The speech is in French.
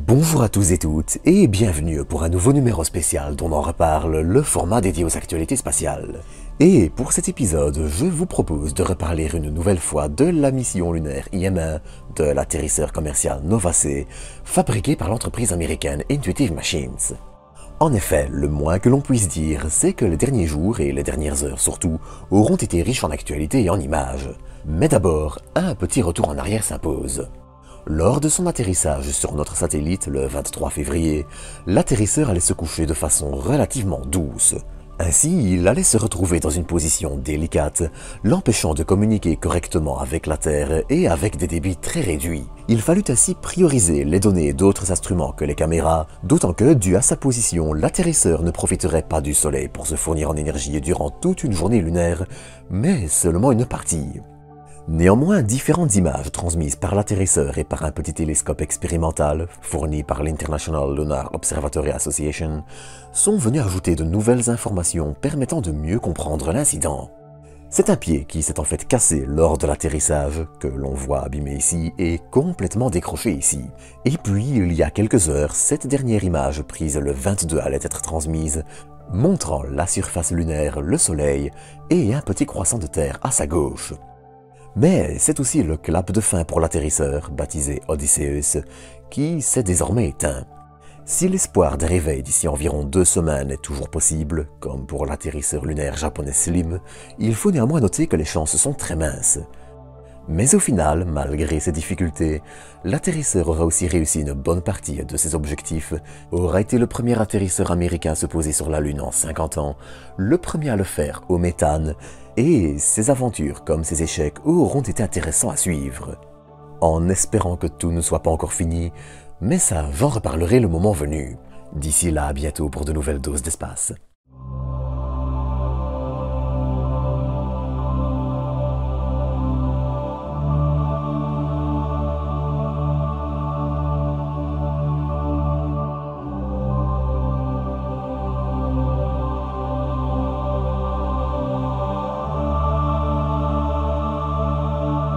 Bonjour à tous et toutes et bienvenue pour un nouveau numéro spécial dont on reparle, le format dédié aux actualités spatiales. Et pour cet épisode, je vous propose de reparler une nouvelle fois de la mission lunaire IM-1 de l'atterrisseur commercial Nova-C, fabriqué par l'entreprise américaine Intuitive Machines. En effet, le moins que l'on puisse dire, c'est que les derniers jours et les dernières heures surtout auront été riches en actualités et en images. Mais d'abord, un petit retour en arrière s'impose. Lors de son atterrissage sur notre satellite le 23 février, l'atterrisseur allait se coucher de façon relativement douce. Ainsi, il allait se retrouver dans une position délicate, l'empêchant de communiquer correctement avec la Terre et avec des débits très réduits. Il fallut ainsi prioriser les données d'autres instruments que les caméras, d'autant que, dû à sa position, l'atterrisseur ne profiterait pas du Soleil pour se fournir en énergie durant toute une journée lunaire, mais seulement une partie. Néanmoins, différentes images transmises par l'atterrisseur et par un petit télescope expérimental fourni par l'International Lunar Observatory Association sont venues ajouter de nouvelles informations permettant de mieux comprendre l'incident. C'est un pied qui s'est en fait cassé lors de l'atterrissage, que l'on voit abîmé ici et complètement décroché ici. Et puis, il y a quelques heures, cette dernière image prise le 22 allait être transmise, montrant la surface lunaire, le Soleil et un petit croissant de terre à sa gauche. Mais c'est aussi le clap de fin pour l'atterrisseur, baptisé Odysseus, qui s'est désormais éteint. Si l'espoir d'un réveil d'ici environ 2 semaines est toujours possible, comme pour l'atterrisseur lunaire japonais Slim, il faut néanmoins noter que les chances sont très minces. Mais au final, malgré ces difficultés, l'atterrisseur aura aussi réussi une bonne partie de ses objectifs, aura été le premier atterrisseur américain à se poser sur la Lune en 50 ans, le premier à le faire au méthane, et ses aventures comme ses échecs auront été intéressants à suivre. En espérant que tout ne soit pas encore fini, mais ça, j'en reparlerai le moment venu. D'ici là, à bientôt pour de nouvelles doses d'espace.